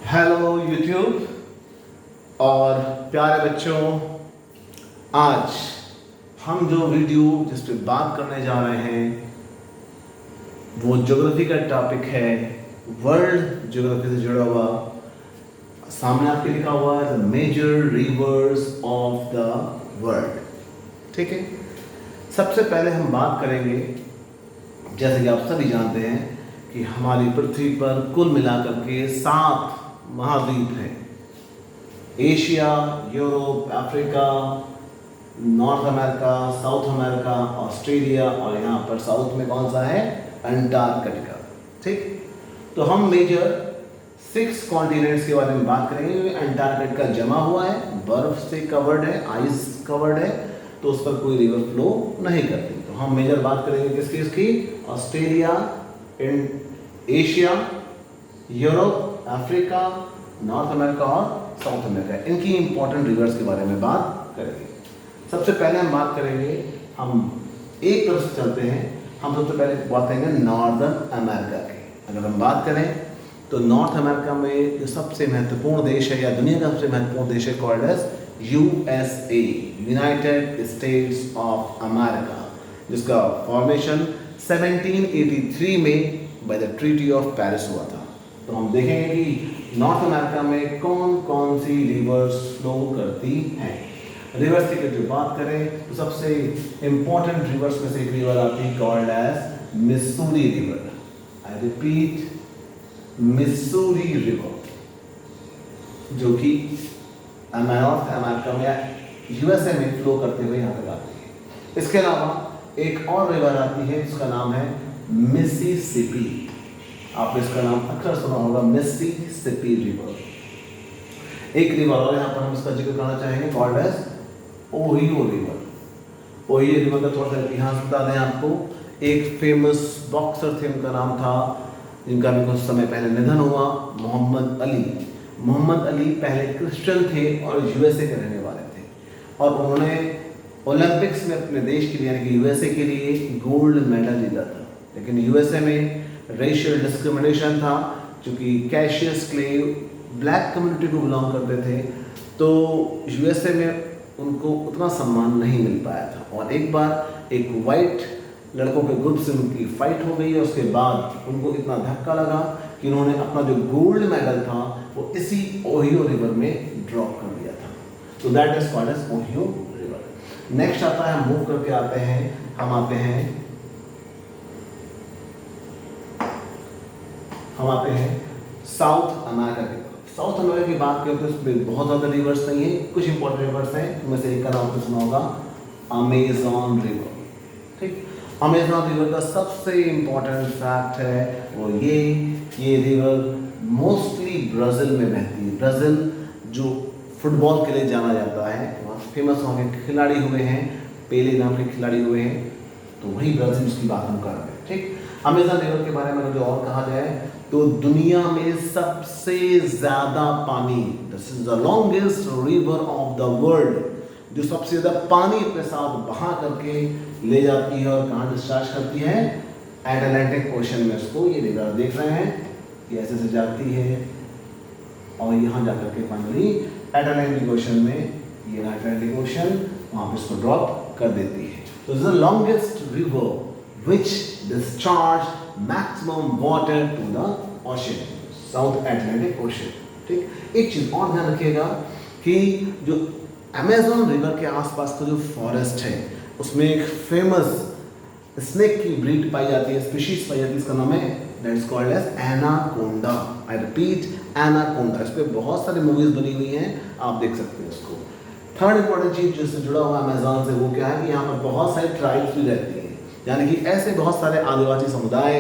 Hello YouTube और प्यारे बच्चों, आज हम जो वीडियो जिस पे बात करने जा रहे हैं वो ज्योग्राफी का टॉपिक है। वर्ल्ड ज्योग्राफी से जुड़ा हुआ सामने आपके लिखा हुआ है the major rivers of the world. ठीक है, सबसे पहले हम बात करेंगे, जैसे कि आप सभी जानते हैं कि हमारी पृथ्वी पर कुल मिलाकर के 7 महाद्वीप हैं। Asia, Europe, Africa, north America, south America, Australia और यहाँ पर साउथ में कौन सा है, अंटार्कटिका। ठीक, तो हम मेजर 6 कॉन्टिनेंट्स के बारे में बात करेंगे। अंटार्कटिका जमा हुआ है, बर्फ से कवर्ड है, आइस कवर्ड है, तो उस पर कोई रिवर फ्लो नहीं करती। तो हम मेजर बात करेंगे किसकी, Australia, Asia, Europe, Africa, north America और साउथ अमेरिका, इनकी इंपॉर्टेंट रिवर्स के बारे में बात करेंगे। सबसे पहले हम बात करेंगे, हम एक तरफ से चलते हैं, हम सबसे पहले बात करेंगे नॉर्दर्न अमेरिका की। अगर हम बात करें तो नॉर्थ अमेरिका में जो सबसे महत्वपूर्ण देश है या दुनिया का सबसे महत्वपूर्ण देश है called as USA, United States of America, जिसका फॉर्मेशन 1783 में by the treaty of Paris हुआ था। तो हम देखेंगे कि नॉर्थ अमेरिका में कौन कौन सी रिवर्स फ्लो करती हैं। रिवर्स की जो बात करें तो सबसे इंपॉर्टेंट रिवर्स में से एक रिवर आती है called as Missouri river. I repeat, Missouri river, जो कि नॉर्थ अमेरिका में यूएसए में फ्लो करते हुए यहाँ तक आती है। इसके अलावा एक और रिवर आती है जिसका नाम है मिसिसिपी। आपने इसका नाम अक्सर सुना होगा, मिसिसिपी रिवर। एक रिवर और यहाँ पर हम इसका जिक्र करना चाहेंगे called as Ohio river. Ohio river का थोड़ा सा इतिहास बता दें आपको। एक फेमस बॉक्सर थे, उनका नाम था, जिनका भी कुछ समय पहले निधन हुआ, मोहम्मद अली। मोहम्मद अली पहले क्रिश्चियन थे और यूएसए के रहने वाले थे, और उन्होंने ओलंपिक्स में अपने देश के लिए यानी कि यूएसए के लिए गोल्ड मेडल जीता था। लेकिन यूएसए में रेशियल डिस्क्रिमिनेशन था, क्योंकि कैशियस क्ले ब्लैक कम्युनिटी को बिलोंग करते थे, तो यूएसए में उनको उतना सम्मान नहीं मिल पाया था। और एक बार एक वाइट लड़कों के ग्रुप से उनकी फाइट हो गई, और उसके बाद उनको इतना धक्का लगा कि उन्होंने अपना जो गोल्ड मेडल था वो इसी ओहियो रिवर में ड्रॉप कर दिया था। तो that is called as Ohio river. Next आता है, हम मूव करके आते हैं, हम आते हैं साउथ अमेरिका की तरफ। साउथ अमेरिका की बात करें तो इसमें बहुत ज़्यादा रिवर्स नहीं है, कुछ इंपॉर्टेंट रिवर्स हैं, उनमें से एक का नाम तो सुना होगा, अमेज़न रिवर। ठीक, अमेज़न रिवर का सबसे इंपॉर्टेंट फैक्ट है वो ये रिवर मोस्टली ब्राज़ील में बहती है। ब्राज़ील जो फुटबॉल के लिए जाना जाता है, वहाँ फेमस वहाँ के खिलाड़ी हुए हैं, पेले नाम के खिलाड़ी हुए हैं, तो वही ब्राज़ील की बात हम कर रहे हैं। ठीक, अमेज़न रिवर के बारे में अगर और कहा जाए तो दुनिया में सबसे ज़्यादा पानी, this is the longest river of the world, जो सबसे ज़्यादा पानी अपने साथ बहा करके ले जाती है और कहाँ डिस्चार्ज करती है, अटलांटिक ओशन में। उसको ये रिवर देख रहे हैं, ये ऐसे से जाती है और यहाँ जाकर के फाइनली अटलांटिक ओशन में, ये अटलांटिक ओशन वहाँ पे इसको ड्रॉप कर देती है। तो this is the longest river which discharge maximum water to the ocean, South Atlantic Ocean। ठीक, एक चीज और ध्यान रखिएगा कि जो अमेज़न रिवर के आसपास का जो फॉरेस्ट है उसमें एक फेमस स्नेक की ब्रीड पाई जाती है, स्पीशीज पाई जाती है, इसका नाम है that is called as anaconda. I repeat, anaconda. इस पर बहुत सारी मूवीज बनी हुई हैं, आप देख सकते हैं उसको। थर्ड इंपॉर्टेंट चीज जिससे जुड़ा हुआ अमेज़न से वो क्या है कि यहाँ पर बहुत सारी ट्राइब्स भी रहती हैं, यानी कि ऐसे बहुत सारे आदिवासी समुदाय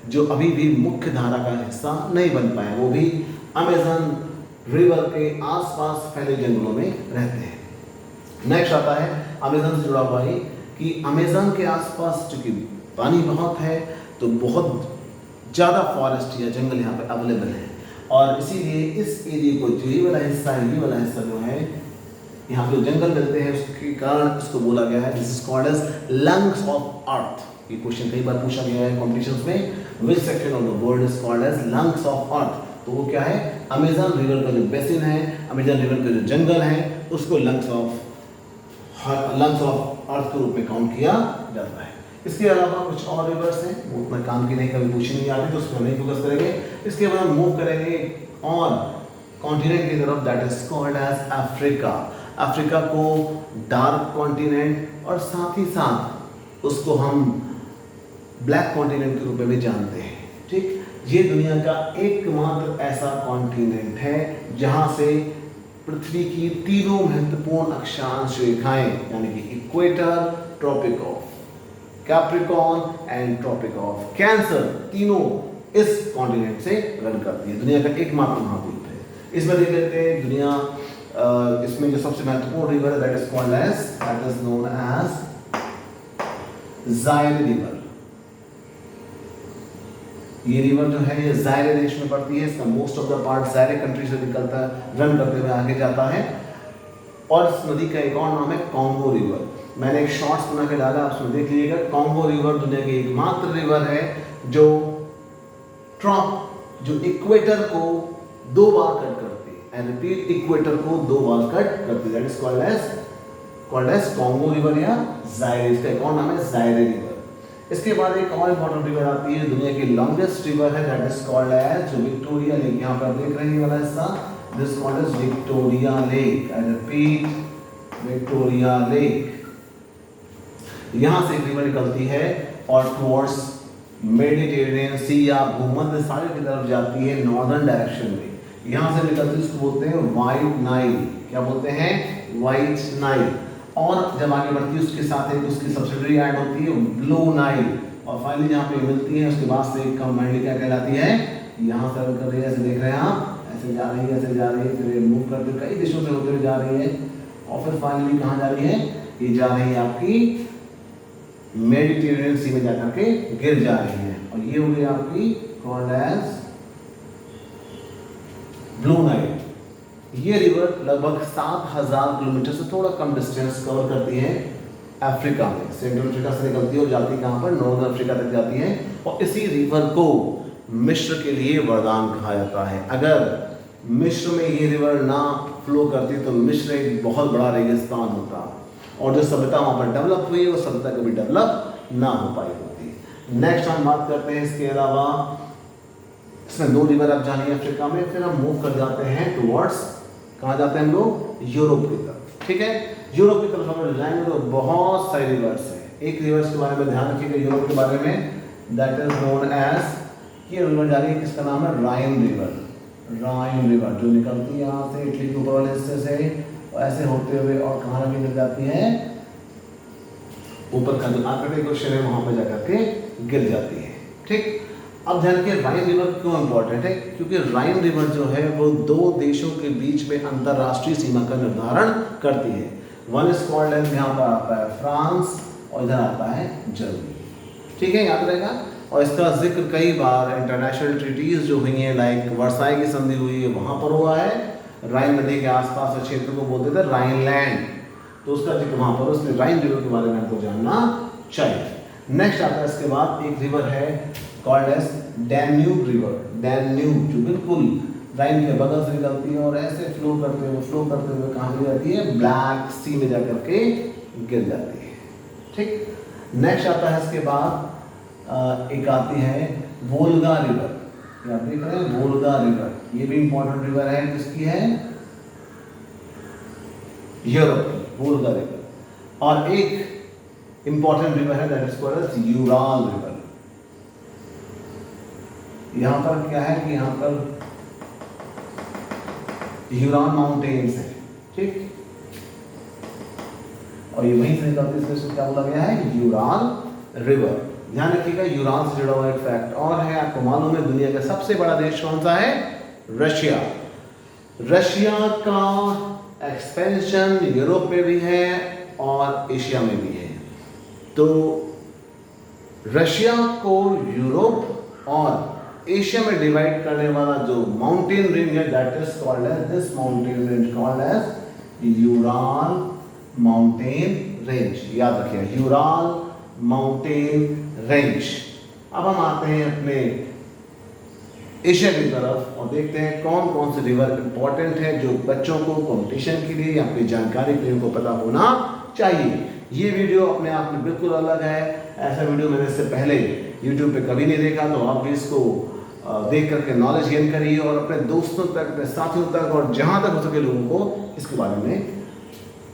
जो अभी भी मुख्य धारा का हिस्सा नहीं बन पाए, वो भी अमेज़न रिवर के आसपास फैले जंगलों में रहते हैं। नेक्स्ट आता है अमेज़न से जुड़ा हुआ है कि अमेज़न के आसपास चूंकि पानी बहुत है तो बहुत ज़्यादा फॉरेस्ट या जंगल यहाँ पे अवेलेबल है, और इसीलिए इस एरिया को जो ये वाला हिस्सा जो है यहाँ पे जंगल मिलते हैं, उसके कारण इसको बोला गया है this is called as lungs of earth. ये क्वेश्चन कई बार पूछा गया है कॉम्पिटिशन्स में, which section of the world is called as lungs of earth. तो वो क्या है, अमेजन रिवर का जो बेसिन है, अमेजन रिवर के जो जंगल है, उसको लंग्स ऑफ अर्थ के रूप में काउंट किया जाता है। इसके अलावा कुछ और रिवर्स हैं, वो उतना काम की नहीं, कभी पूछी नहीं आती, तो उस पर नहीं फोकस करेंगे। इसके बाद हम मूव करेंगे और कॉन्टिनेंट की तरफ, that is called as Africa. Africa को डार्क कॉन्टिनेंट और साथ ही साथ उसको हम ब्लैक कॉन्टिनेंट के रूप में भी जानते हैं। ठीक, ये दुनिया का एकमात्र ऐसा कॉन्टिनेंट है जहां से पृथ्वी की तीनों महत्वपूर्ण अक्षांश रेखाएं, यानी कि equator, tropic of Capricorn and tropic of Cancer, तीनों इस कॉन्टिनेंट से रन करती है। दुनिया का एकमात्र महाद्वीप है। इसमें देख लेते हैं दुनिया, इसमें जो सबसे महत्वपूर्ण रिवर है that is called as, that is known as Zaire river. ये रिवर जो है ये जायरे देश में पड़ती है। इसका most of the part Zaire country से निकलता है, रन करते हुए आगे जाता है। और इस नदी का एक और नाम है कॉन्गो रिवर। मैंने एक शॉर्ट्स बना के डाला, आप उसमें देख लीजिएगा। कॉन्गो रिवर दुनिया की एकमात्र रिवर है जो इक्वेटर को 2 बार कट करती है। एंड रिपीट, इक्वेटर को 2 बार कट करती है। That is called as Congo river या जायरे। इसका एक और नाम है जायरे रिवर। इसके बाद एक और इंपॉर्टेंट रिवर आती है, दुनिया की लॉन्गेस्ट रिवर है, that is called as Victoria lake. यहाँ पर देख रहे हैं वाला हिस्सा, this called as Victoria lake. I repeat, Victoria lake. यहाँ से एक रिवर निकलती है और टुवर्ड्स मेडिटेरेनियन सी या भूमध्य सागर की तरफ जाती है नॉर्दर्न डायरेक्शन में। यहाँ से निकलती है, उसको बोलते हैं व्हाइट नाइल। क्या बोलते हैं? White Nile. और जब आगे बढ़ती है उसके साथ एक उसकी सब्सिडरी ऐड होती है ब्लू नाइल। और फाइनली जहाँ पे मिलती है उसके बाद से कंबाइंडली क्या कहलाती है, यहाँ से कर रही है, ऐसे देख रहे हैं आप, ऐसे जा रही है, ऐसे जा रही है, फिर मूव करते कई दिशों से होते हुए जा रही है और फिर फाइनली कहाँ जा रही है, ये जा रही है आपकी मेडिटेरेनियन सी में जाकर के गिर जा रही है। और ये हो गई आपकी कॉल्ड एज ब्लू नाइल। ये रिवर लगभग 7000 किलोमीटर से थोड़ा कम डिस्टेंस कवर करती है अफ्रीका में। सेंट्रल अफ्रीका से निकलती है और जाती कहाँ पर, नॉर्दर्न अफ्रीका तक जाती है। और इसी रिवर को मिस्र के लिए वरदान कहा जाता है। अगर मिस्र में ये रिवर ना फ्लो करती तो मिस्र एक बहुत बड़ा रेगिस्तान होता और जो सभ्यता वहाँ पर डेवलप हुई वो सभ्यता कभी डेवलप ना हो पाई होती। नेक्स्ट हम बात करते हैं इसके अलावा, इसमें 2 रिवर आप जानिए अफ्रीका में। फिर हम मूव कर जाते हैं टुवर्ड्स, कहाँ जाते हैं हम लोग, यूरोप की तरफ। ठीक है, यूरोप की तरफ हम जाएंगे तो बहुत सारे रिवर्स हैं। एक रिवर्स के बारे में ध्यान रखिएगा यूरोप के बारे में, दैट इज नोन एज, ये रिवर जा रही है, किसका नाम है, राइन रिवर। राइन रिवर जो निकलती है यहाँ से इटली के ऊपर वाले हिस्से से और ऐसे होते हुए और कहाँ गिर जाती है, ऊपर का जो आर्कटिक ओशन है वहाँ पर जाकर के गिर जाती है। ठीक, अब ध्यान रखिए राइन रिवर क्यों इंपॉर्टेंट है, क्योंकि राइन रिवर जो है वो 2 देशों के बीच में अंतरराष्ट्रीय सीमा का निर्धारण करती है। वन इज कॉल्ड एज, यहाँ पर आता है फ्रांस और इधर आता है जर्मनी। ठीक है, याद रहेगा। और इसका जिक्र कई बार इंटरनेशनल ट्रीटीज जो हुई हैं, लाइक वर्साई की संधि हुई है, वहाँ पर हुआ है। राइन नदी के आसपास के क्षेत्र को बोलते थे राइनलैंड, तो उसका जिक्र वहाँ पर, उसमें राइन रिवर के बारे में आपको जानना चाहिए। नेक्स्ट आता है इसके बाद एक रिवर है called as Danube river. Danube जो बिल्कुल राइन के बगल से निकलती है और ऐसे फ्लो करते हुए कहाँ चली जाती है, ब्लैक सी में जाकर के गिर जाती है। ठीक, नेक्स्ट आता है इसके बाद एक आती है वोल्गा रिवर। आप देख रहे हैं वोल्गा रिवर, ये भी इंपॉर्टेंट रिवर है। किसकी है, यूरोप की वोल्गा रिवर। और एक इंपॉर्टेंट रिवर है that is called as Ural river. यहाँ पर क्या है कि यहाँ पर यूरान माउंटेन्स है। ठीक, और ये वहीं से निकलती है, इसको क्या बोला गया है, यूराल रिवर। ध्यान रखिएगा, यूरान से जुड़ा हुआ एक फैक्ट और है, आपको मालूम है दुनिया का सबसे बड़ा देश कौन सा है, रशिया। रशिया का एक्सपेंशन यूरोप में भी है और एशिया में भी है। तो रशिया को यूरोप और एशिया में डिवाइड करने वाला जो माउंटेन रेंज है that is called as, this mountain range called as Ural mountain range. याद रखिए, यूराल माउंटेन रेंज। अब हम आते हैं अपने एशिया की तरफ और देखते हैं कौन कौन से रिवर इंपॉर्टेंट है जो बच्चों को कंपटीशन के लिए या फिर जानकारी के लिए उनको पता होना चाहिए। ये वीडियो अपने आप में बिल्कुल अलग है, ऐसा वीडियो मैंने इससे पहले यूट्यूब पे कभी नहीं देखा, तो आप भी इसको देख करके नॉलेज गेन करिए और अपने दोस्तों तक, अपने साथियों तक और जहाँ तक हो सके लोगों को इसके बारे में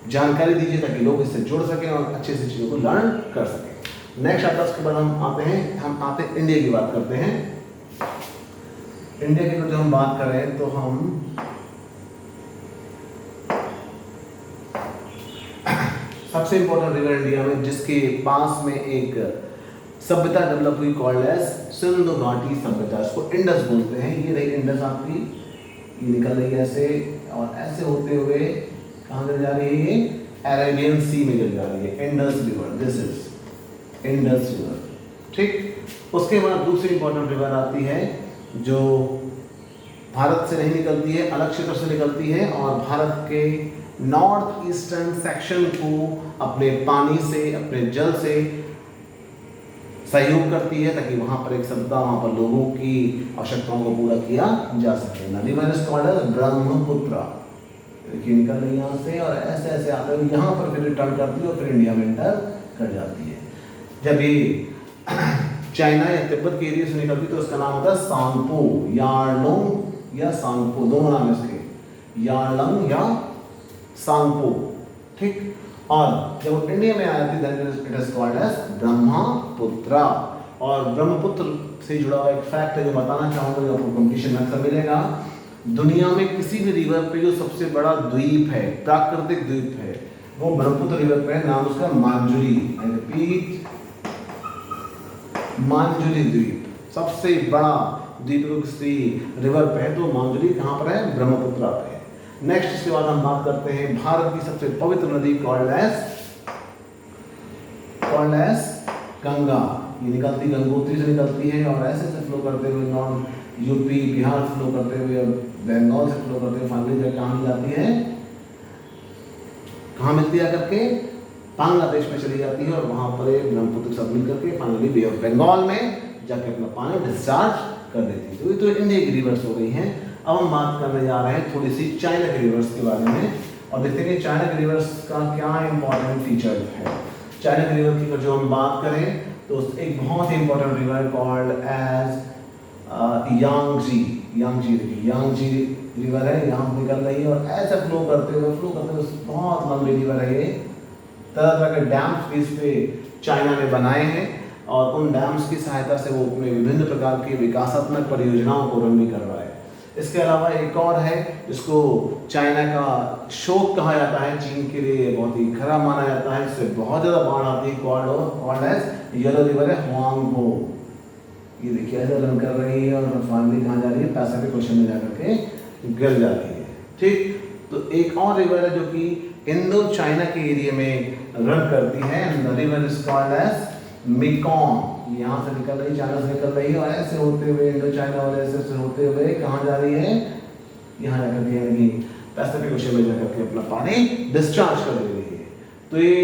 जानकारी दीजिए ताकि लोग इससे जुड़ सकें और अच्छे से चीज़ों को लर्न कर सकें। नेक्स्ट आता है, उसके बाद हम आते हैं इंडिया की बात करते हैं। इंडिया की जो हम बात करें तो हम सबसे इंपॉर्टेंट रिवर इंडिया में जिसके पास में एक सभ्यता डेवलप हुई कॉल्ड एज सिंधु घाटी सभ्यता, इसको इंडस बोलते हैं। ये रही इंडस आपकी, ये निकल रही है ऐसे और ऐसे होते हुए कहाँ गिर जा रही है, ये अरेबियन सी में गिर जा रही है। Indus river, this is Indus river, ठीक। उसके बाद दूसरी इंपॉर्टेंट रिवर आती है जो भारत से नहीं निकलती है, अलग क्षेत्र से निकलती है और भारत के नॉर्थ ईस्टर्न सेक्शन को अपने पानी से, अपने जल से सहयोग करती है ताकि वहां पर एक सभ्यता, वहां पर लोगों की आवश्यकताओं को पूरा किया जा सके। नदी में ब्रह्मपुत्र, देखिए निकल रही है यहाँ से और ऐसे ऐसे आते हुए यहाँ पर फिर रिटर्न करती है और फिर इंडिया में एंटर कर जाती है। जब ये चाइना या तिब्बत के एरिया से निकलती तो उसका नाम होता है सांगपो, यारलुंग या सांगपो, दोनों नाम इसके, यारलंग या सांगपो, ठीक। और जब इंडिया में आया थी then it is called as Brahmaputra. और ब्रह्मपुत्र से जुड़ा हुआ एक फैक्ट है जो बताना चाहूँगा, जो आपको कंपटीशन में अक्सर मिलेगा। दुनिया में किसी भी रिवर पे जो सबसे बड़ा द्वीप है, प्राकृतिक द्वीप है, वो ब्रह्मपुत्र रिवर पे है, नाम उसका मांजुली। आई रिपीट, मांजुली द्वीप सबसे बड़ा द्वीप किसी रिवर पे है, तो मांजुली कहाँ पर है, ब्रह्मपुत्र पे है। नेक्स्ट इसके बाद हम बात करते हैं भारत की सबसे पवित्र नदी कॉल्ड एज गंगा। ये निकलती गंगोत्री से निकलती है और ऐसे से फ्लो करते हुए नॉर्थ यूपी बिहार फ्लो करते हुए और बंगाल से फ्लो करते हुए फाइनली जब कहाँ जाती है, कहाँ मिलती है करके, बांग्लादेश में चली जाती है और वहां पर ब्रह्मपुत्र सब मिल करके फाइनली बे ऑफ बंगाल में जाके अपना पानी डिस्चार्ज कर देती है। तो ये तो इंडिया की रिवर्स हो गई हैं। अब हम बात करने जा रहे हैं थोड़ी सी चाइना के रिवर्स के बारे में और देखते हैं कि चाइना के रिवर्स का क्या इंपॉर्टेंट फीचर है। चाइना के रिवर की जो हम बात करें तो एक बहुत ही important river called as Yangtze. Yangtze river है, यहाँ निकल रही है और ऐसे फ्लो करते हुए बहुत लंबी रिवर है। ये तरह तरह के डैम्स भी इस पे चाइना ने बनाए हैं और उन डैम्स की सहायता से वो अपने विभिन्न प्रकार की विकासात्मक परियोजनाओं को रन भी कर रहा है। इसके अलावा एक और है, इसको चाइना का शोक कहा जाता है, चीन के लिए बहुत ही खराब माना जाता है, इससे बहुत ज़्यादा बाढ़ आती है। कॉल्ड एज येलो रिवर है, हुआंगहो। ये देखिए ऐसे रन कर रही है और फाइनली कहाँ जा रही है, पैसिफिक ओशन में जाकर के गिर जाती है, ठीक। तो एक और रिवर है जो कि इंडो चाइना के एरिया में रन करती है, river is called as Mekong. यहाँ से निकल रही, चाइना से निकल रही है और ऐसे होते हुए इंडो चाइना और ऐसे होते हुए कहाँ जा रही है, यहाँ जाकर के यानी पैसिफिक ओशन में जाकर के अपना पानी डिस्चार्ज कर दे रही है। तो ये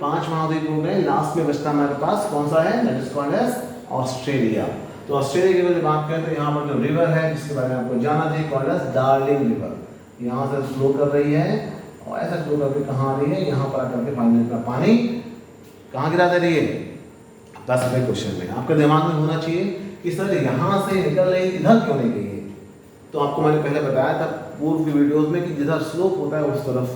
5 महाद्वीप हो गए, लास्ट में बचता हमारे पास कौन सा है, that is called as Australia. तो ऑस्ट्रेलिया की अगर बात करें तो यहाँ पर जो रिवर है जिसके बारे में आपको जाना चाहिए, कॉल्ड एज डार्लिंग रिवर। यहाँ से फ्लो कर रही है और ऐसा फ्लो करके कहाँ आ रही है, यहाँ पर आकर के फाइनली अपना पानी कहाँ गिरा दे रही है, पैसिफिक ओशन में। आपके दिमाग में होना चाहिए कि सर यहाँ से निकल रही इधर क्यों नहीं गई है। तो आपको मैंने पहले बताया था पूर्व की वीडियोस में कि जिधर स्लोप होता है उस तरफ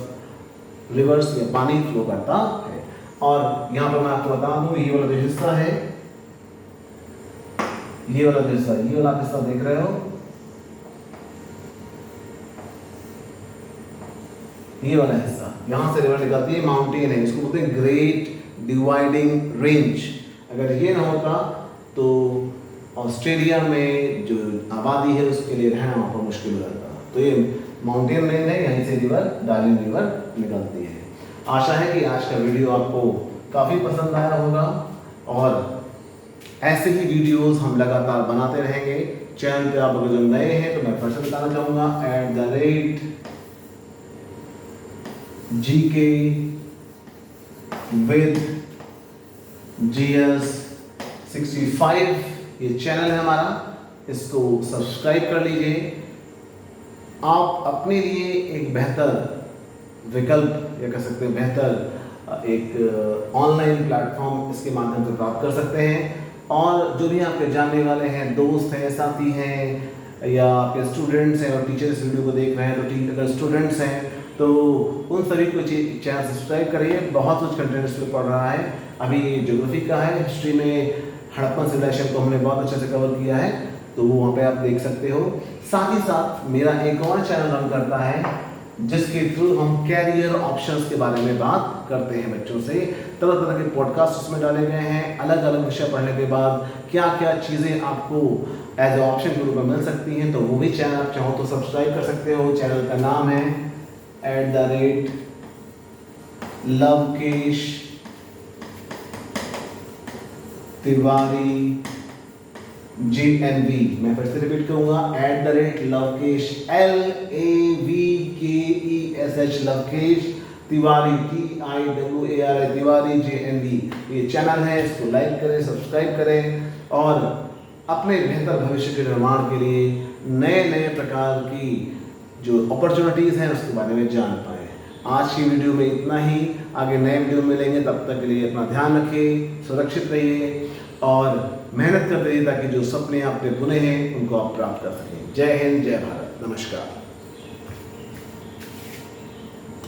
रिवर्स या पानी फ्लो करता है। और यहाँ पर मैं आपको बता दूं, ये वाला जो हिस्सा है, ये वाला हिस्सा देख रहे हो, ये वाला हिस्सा यहाँ से रिवर निकलती है, माउंटेन है, इसको बोलते हैं ग्रेट डिवाइडिंग रेंज। अगर ये ना होता तो ऑस्ट्रेलिया में जो आबादी है उसके लिए रहना वहाँ पर मुश्किल हो जाता। तो ये माउंटेन रेंज है, यहीं से रिवर डार्लिंग रिवर निकलती है। आशा है कि आज का वीडियो आपको काफ़ी पसंद आया होगा और ऐसे ही वीडियोस हम लगातार बनाते रहेंगे। चैनल पे आप अगर जो नए हैं तो मैं फिर से बताना चाहूँगा @GK with GS65 ये चैनल है हमारा। इसको सब्सक्राइब कर लीजिए। आप अपने लिए एक बेहतर विकल्प या कह सकते हैं बेहतर एक ऑनलाइन प्लेटफॉर्म इसके माध्यम से प्राप्त कर सकते हैं। और जो भी आपके जानने वाले हैं, दोस्त हैं, साथी हैं या आपके स्टूडेंट्स हैं और टीचर इस वीडियो को देख रहे हैं, तो अगर स्टूडेंट्स हैं तो उन सभी को चैनल सब्सक्राइब करिए। बहुत कुछ कंटेंट इस पर पढ़ रहा है। अभी ज्योग्राफी का है, हिस्ट्री में हड़प्पन सिविलाइजेशन को हमने बहुत अच्छे से कवर किया है, तो वो वहाँ पे आप देख सकते हो। साथ ही साथ मेरा एक और चैनल रन करता है जिसके थ्रू हम कैरियर ऑप्शंस के बारे में बात करते हैं बच्चों से। तरह तरह के पॉडकास्ट उसमें डाले गए हैं। अलग अलग विषय पढ़ने के बाद क्या क्या चीज़ें आपको एज ए ऑप्शन के रूप में मिल सकती हैं, तो वो भी चैनल आप चाहो तो सब्सक्राइब कर सकते हो। चैनल का नाम है @लवकेश तिवारी JNV। मैं फिर से रिपीट करूंगा, @Lavkesh LAVKESH Lavkesh Tiwari TIWARI Tiwari JNV। ये चैनल है, इसको लाइक करें, सब्सक्राइब करें और अपने बेहतर भविष्य के निर्माण के लिए नए नए प्रकार की जो अपॉर्चुनिटीज़ हैं उसके बारे में जान पाएँ। आज की वीडियो में इतना ही। आगे नए वीडियो मिलेंगे, तब तक के लिए अपना ध्यान रखिए, सुरक्षित रहिए और मेहनत करते रहिए ताकि जो सपने आपने बुने हैं उनको आप प्राप्त कर सकें। जय हिंद, जय भारत, नमस्कार।